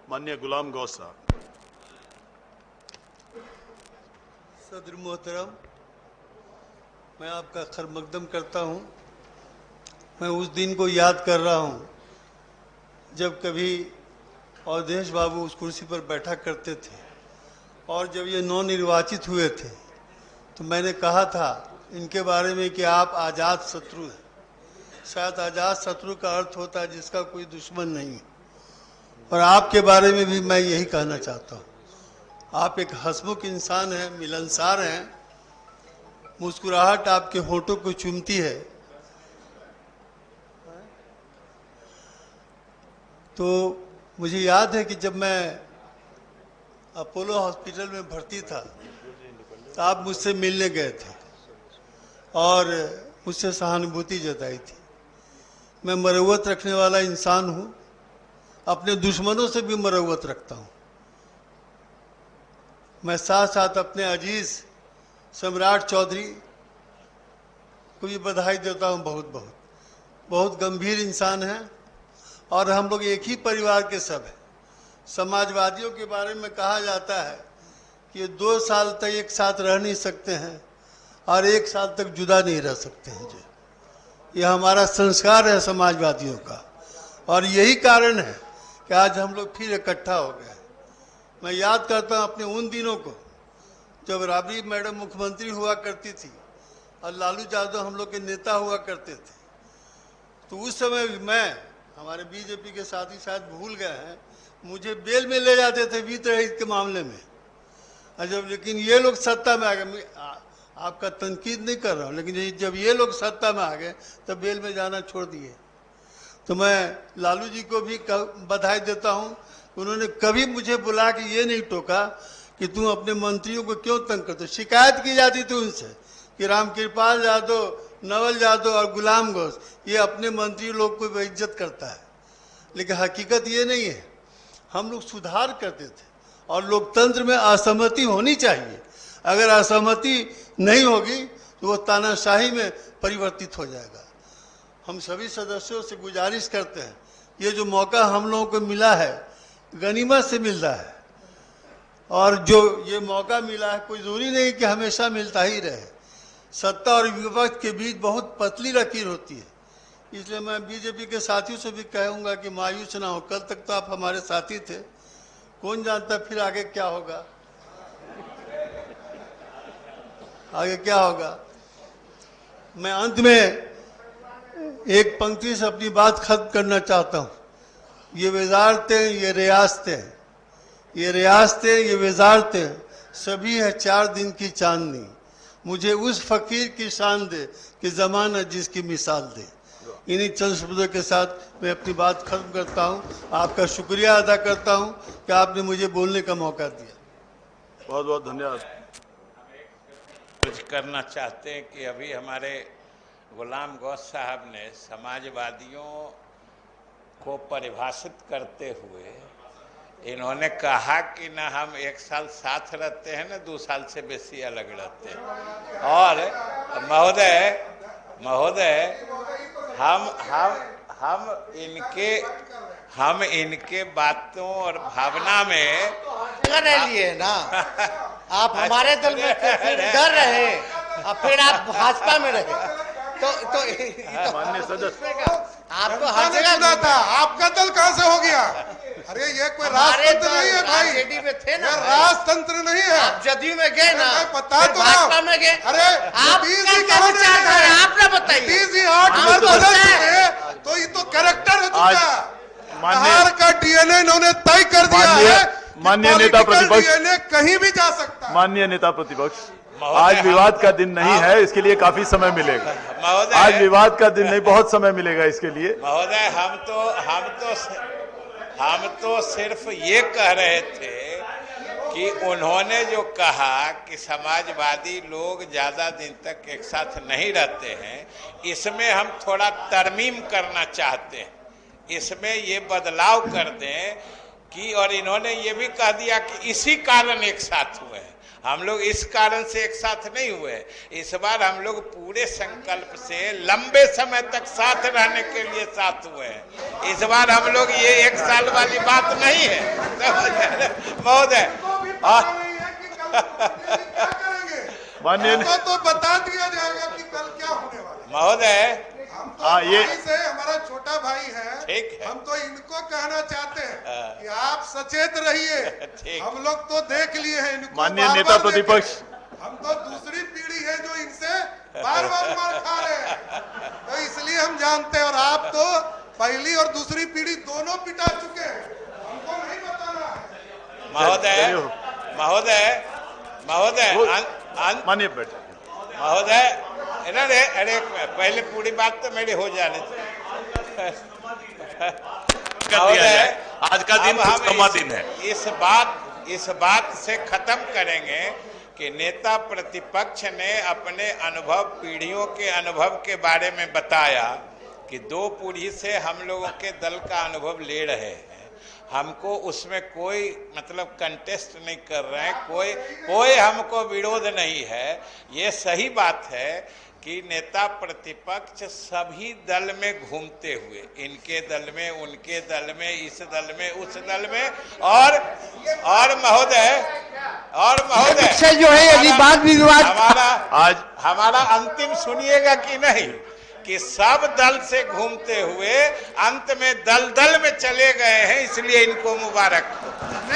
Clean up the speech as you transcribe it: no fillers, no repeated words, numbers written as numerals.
माननीय गुलाम गौस साहब। सदर मोहतरम, मैं आपका खैर मकदम करता हूँ। मैं उस दिन को याद कर रहा हूँ जब कभी अवधेश बाबू उस कुर्सी पर बैठा करते थे और जब ये नवनिर्वाचित हुए थे तो मैंने कहा था इनके बारे में कि आप आज़ाद शत्रु हैं। शायद आज़ाद शत्रु का अर्थ होता है जिसका कोई दुश्मन नहीं है, और आपके बारे में भी मैं यही कहना चाहता हूँ। आप एक हंसमुख इंसान हैं, मिलनसार हैं, मुस्कुराहट आपके होठों को चूमती है। तो मुझे याद है कि जब मैं अपोलो हॉस्पिटल में भर्ती था तो आप मुझसे मिलने गए थे और मुझसे सहानुभूति जताई थी। मैं मरवत रखने वाला इंसान हूँ, अपने दुश्मनों से भी मरवत रखता हूँ। मैं साथ साथ अपने अजीज सम्राट चौधरी को भी बधाई देता हूँ। बहुत गंभीर इंसान हैं और हम लोग एक ही परिवार के सब हैं। समाजवादियों के बारे में कहा जाता है कि ये 2 साल तक एक साथ रह नहीं सकते हैं और 1 साल तक जुदा नहीं रह सकते हैं। जो ये हमारा संस्कार है समाजवादियों का, और यही कारण है कि आज हम लोग फिर इकट्ठा हो गए। मैं याद करता हूँ अपने उन दिनों को जब राबड़ी मैडम मुख्यमंत्री हुआ करती थी और लालू यादव हम लोग के नेता हुआ करते थे। तो उस समय मैं, हमारे बीजेपी के साथी शायद भूल गए हैं, मुझे बेल में ले जाते थे वित्त रहित के मामले में। जब लेकिन ये लोग सत्ता में आ गए, आपका तनकीद नहीं कर रहा हूँ, लेकिन जब ये लोग सत्ता में आ गए तब बेल में जाना छोड़ दिए। तो मैं लालू जी को भी बधाई देता हूँ। उन्होंने कभी मुझे बुला के ये नहीं टोका कि तुम अपने मंत्रियों को क्यों तंग करते हो। शिकायत की जाती थी उनसे कि रामकृपाल यादव, नवल यादव और गुलाम गौस ये अपने मंत्री लोग को बेइज्जत करता है, लेकिन हकीकत ये नहीं है। हम लोग सुधार करते थे और लोकतंत्र में असहमति होनी चाहिए। अगर असहमति नहीं होगी तो वो तानाशाही में परिवर्तित हो जाएगा। हम सभी सदस्यों से गुजारिश करते हैं, ये जो मौका हम लोगों को मिला है गनीमत से मिल रहा है, और जो ये मौका मिला है कोई जरूरी नहीं कि हमेशा मिलता ही रहे। सत्ता और विपक्ष के बीच बहुत पतली लकीर होती है। इसलिए मैं बीजेपी के साथियों से भी कहूँगा कि मायूस ना हो। कल तक तो आप हमारे साथी थे, कौन जानता फिर आगे क्या होगा, आगे क्या होगा। मैं अंत में एक पंक्ति से अपनी बात खत्म करना चाहता हूँ। ये वजारतें, ये रियासतें, ये रियासतें, ये वजारतें सभी है 4 दिन की चांदनी। मुझे उस फकीर की शान दे कि ज़माना जिसकी मिसाल दे। इन्हीं चंद शब्दों के साथ मैं अपनी बात खत्म करता हूँ। आपका शुक्रिया अदा करता हूँ कि आपने मुझे बोलने का मौका दिया। बहुत बहुत धन्यवाद। कुछ करना चाहते हैं कि अभी हमारे गुलाम गौस साहब ने समाजवादियों को परिभाषित करते हुए इन्होंने कहा कि ना हम 1 साल साथ रहते हैं ना 2 साल से बेसी अलग रहते हैं। और महोदय हम इनके बातों और भावना में रह लिए ना। आप हमारे दल में फिर डर रहे और फिर आप भाजपा में रहे। तो माननीय सदस्य, आपको हर जगह था। आपका दल कहाँ से हो गया? अरे ये कोई राजतंत्र नहीं है भाई, आरजेडी में थे ना, राजतंत्र नहीं है। आप जदयू में गए ना, पता तो भाजपा में गए। अरे आप क्या विचार करें, आप ना बताइए। 8 बार बदल चुके, तो ये तो कैरेक्टर हो चुका। बिहार का डीएनए इन्होंने तय कर दिया है। माननीय नेता प्रतिपक्ष, डीएनए कहीं भी जा सकता है। माननीय नेता प्रतिपक्ष, आज विवाद का दिन नहीं है, इसके लिए काफी समय मिलेगा। आज विवाद का दिन नहीं, बहुत समय मिलेगा इसके लिए। महोदय, हम तो सिर्फ ये कह रहे थे कि उन्होंने जो कहा कि समाजवादी लोग ज्यादा दिन तक एक साथ नहीं रहते हैं, इसमें हम थोड़ा तरमीम करना चाहते हैं। इसमें ये बदलाव कर दें कि, और इन्होंने ये भी कह दिया कि इसी कारण एक साथ हुए हैं। हम लोग इस कारण से एक साथ नहीं हुए। इस बार हम लोग पूरे संकल्प से लंबे समय तक साथ रहने के लिए साथ हुए हैं। इस बार हम लोग ये 1 साल वाली बात नहीं है महोदय। माननीय तो बता दिया जाएगा कि कल क्या होने वाला है। महोदय हम तो हाँ, ये भाई से हमारा छोटा भाई है, ठीक है। हम तो इनको कहना चाहते हैं कि आप सचेत रहिए। ठीक। हम लोग तो देख लिए हैं इनको, माननीय बार-बार नेता देखे। प्रतिपक्ष। हम तो दूसरी पीढ़ी है जो इनसे बार बार मार खा रहे हैं, तो इसलिए हम जानते हैं। और आप तो पहली और दूसरी पीढ़ी दोनों पिटा चुके हैं, हमको नहीं बताना है। महोदय महोदय महोदय माननीय बैठे महोदय अरे पहले पूरी बात तो मेरी हो जाने दो। महोदय आज का दिन अब हम खुशनुमा दिन है। इस बात से खत्म करेंगे कि नेता प्रतिपक्ष ने अपने अनुभव, पीढ़ियों के अनुभव के बारे में बताया कि 2 पीढ़ी से हम लोगों के दल का अनुभव ले रहे हैं। हमको उसमें कोई मतलब कंटेस्ट नहीं कर रहे हैं, कोई हमको विरोध नहीं है। ये सही बात है कि नेता प्रतिपक्ष सभी दल में घूमते हुए, इनके दल में, उनके दल में, इस दल में, उस दल में, और महोदय से जो है यदि वाद विवाद हमारा अंतिम सुनिएगा कि नहीं, कि सब दल से घूमते हुए अंत में दल में चले गए हैं, इसलिए इनको मुबारक।